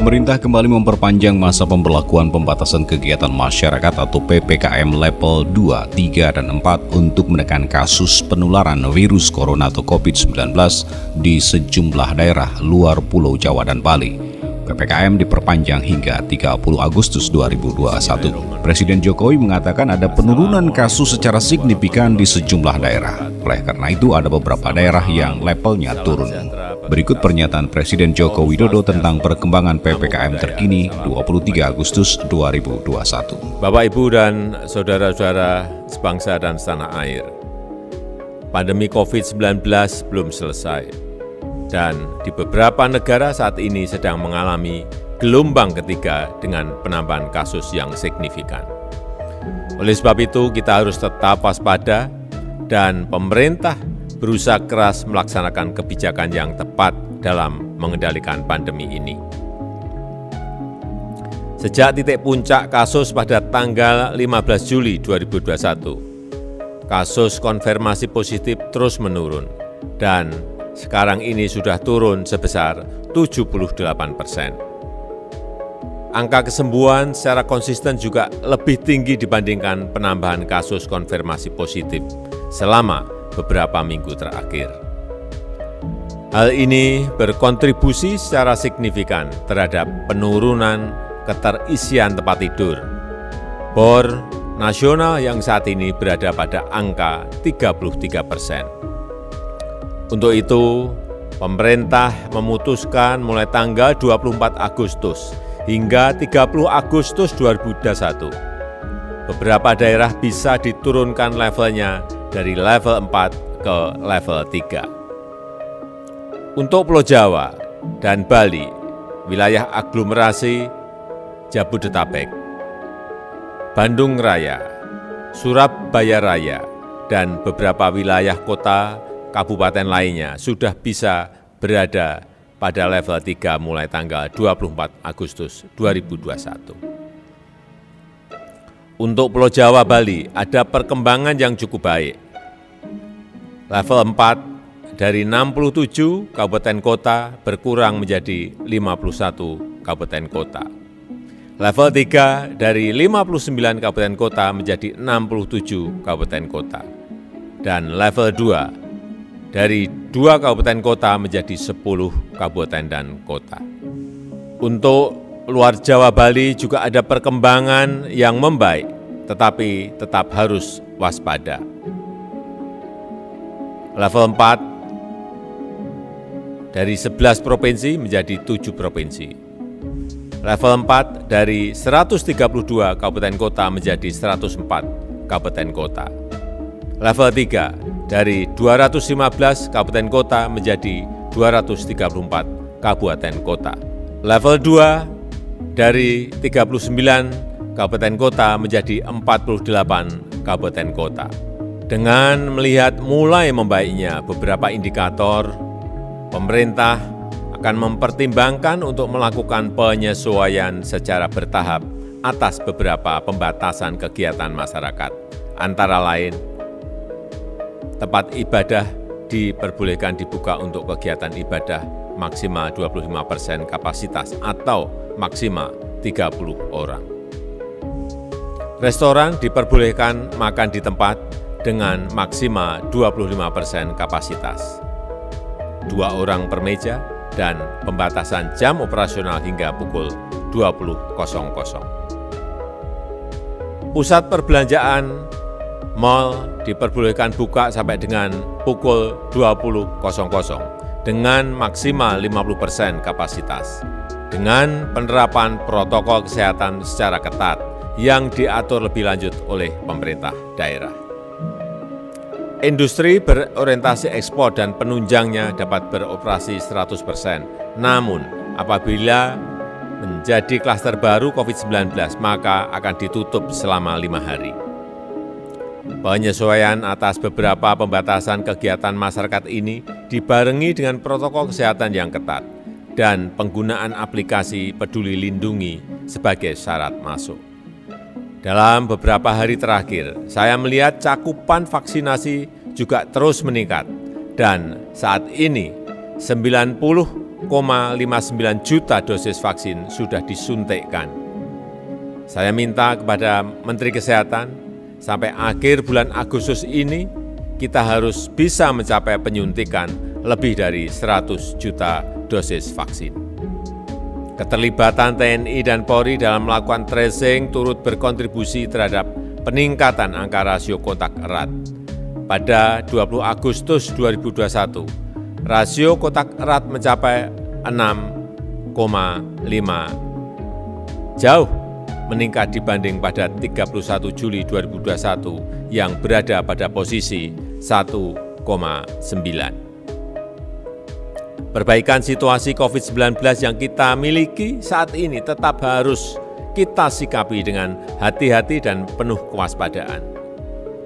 Pemerintah kembali memperpanjang masa pemberlakuan pembatasan kegiatan masyarakat atau PPKM level 2, 3, dan 4 untuk menekan kasus penularan virus corona atau COVID-19 di sejumlah daerah luar Pulau Jawa dan Bali. PPKM diperpanjang hingga 30 Agustus 2021. Presiden Jokowi mengatakan ada penurunan kasus secara signifikan di sejumlah daerah. Oleh karena itu ada beberapa daerah yang levelnya turun. Berikut pernyataan Presiden Joko Widodo tentang perkembangan PPKM terkini 23 Agustus 2021. Bapak, Ibu, dan saudara-saudara sebangsa dan setanah air, pandemi COVID-19 belum selesai, dan di beberapa negara saat ini sedang mengalami gelombang ketiga dengan penambahan kasus yang signifikan. Oleh sebab itu, kita harus tetap waspada dan pemerintah berusaha keras melaksanakan kebijakan yang tepat dalam mengendalikan pandemi ini. Sejak titik puncak kasus pada tanggal 15 Juli 2021, kasus konfirmasi positif terus menurun dan sekarang ini sudah turun sebesar 78%. Angka kesembuhan secara konsisten juga lebih tinggi dibandingkan penambahan kasus konfirmasi positif selama beberapa minggu terakhir. Hal ini berkontribusi secara signifikan terhadap penurunan keterisian tempat tidur. BOR nasional yang saat ini berada pada angka 33%. Untuk itu, pemerintah memutuskan mulai tanggal 24 Agustus hingga 30 Agustus 2021, beberapa daerah bisa diturunkan levelnya dari level 4 ke level 3. Untuk Pulau Jawa dan Bali, wilayah aglomerasi Jabodetabek, Bandung Raya, Surabaya Raya, dan beberapa wilayah kota kabupaten lainnya sudah bisa berada pada level 3 mulai tanggal 24 Agustus 2021. Untuk Pulau Jawa Bali, ada perkembangan yang cukup baik. Level 4 dari 67 kabupaten kota berkurang menjadi 51 kabupaten kota. Level 3 dari 59 kabupaten kota menjadi 67 kabupaten kota. Dan level 2 dari 2 kabupaten kota menjadi 10 kabupaten dan kota. Untuk luar Jawa Bali juga ada perkembangan yang membaik, tetapi tetap harus waspada. Level 4 dari 11 provinsi menjadi 7 provinsi. Level 4 dari 132 kabupaten kota menjadi 104 kabupaten kota. Level 3 dari 215 kabupaten kota menjadi 234 kabupaten kota. Level 2 dari 39 kabupaten kota menjadi 48 kabupaten kota. Dengan melihat mulai membaiknya beberapa indikator, pemerintah akan mempertimbangkan untuk melakukan penyesuaian secara bertahap atas beberapa pembatasan kegiatan masyarakat, antara lain tempat ibadah diperbolehkan dibuka untuk kegiatan ibadah maksimal 25% kapasitas atau maksimal 30 orang. Restoran diperbolehkan makan di tempat dengan maksimal 25% kapasitas, 2 orang per meja, dan pembatasan jam operasional hingga pukul 20.00. Pusat perbelanjaan, mal diperbolehkan buka sampai dengan pukul 20.00 dengan maksimal 50% kapasitas, dengan penerapan protokol kesehatan secara ketat yang diatur lebih lanjut oleh pemerintah daerah. Industri berorientasi ekspor dan penunjangnya dapat beroperasi 100%. Namun, apabila menjadi klaster baru COVID-19, maka akan ditutup selama 5 hari. Penyesuaian atas beberapa pembatasan kegiatan masyarakat ini dibarengi dengan protokol kesehatan yang ketat dan penggunaan aplikasi Peduli Lindungi sebagai syarat masuk. Dalam beberapa hari terakhir, saya melihat cakupan vaksinasi juga terus meningkat dan saat ini 90,9% juta dosis vaksin sudah disuntikkan. Saya minta kepada Menteri Kesehatan, sampai akhir bulan Agustus ini, kita harus bisa mencapai penyuntikan lebih dari 100 juta dosis vaksin. Keterlibatan TNI dan Polri dalam melakukan tracing turut berkontribusi terhadap peningkatan angka rasio kontak erat. Pada 20 Agustus 2021, rasio kontak erat mencapai 6,5, jauh meningkat dibanding pada 31 Juli 2021 yang berada pada posisi 1,9. Perbaikan situasi COVID-19 yang kita miliki saat ini tetap harus kita sikapi dengan hati-hati dan penuh kewaspadaan.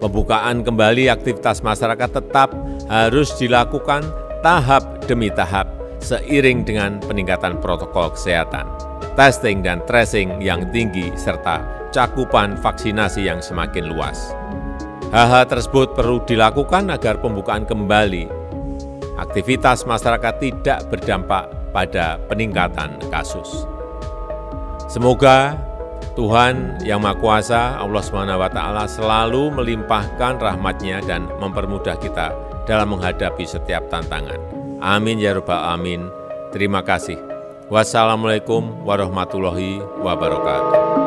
Pembukaan kembali aktivitas masyarakat tetap harus dilakukan tahap demi tahap seiring dengan peningkatan protokol kesehatan, testing dan tracing yang tinggi, serta cakupan vaksinasi yang semakin luas. Hal-hal tersebut perlu dilakukan agar pembukaan kembali aktivitas masyarakat tidak berdampak pada peningkatan kasus. Semoga Tuhan Yang Maha Kuasa, Allah SWT, selalu melimpahkan rahmat-Nya dan mempermudah kita dalam menghadapi setiap tantangan. Amin ya rabbal alamin. Terima kasih. Wassalamualaikum warahmatullahi wabarakatuh.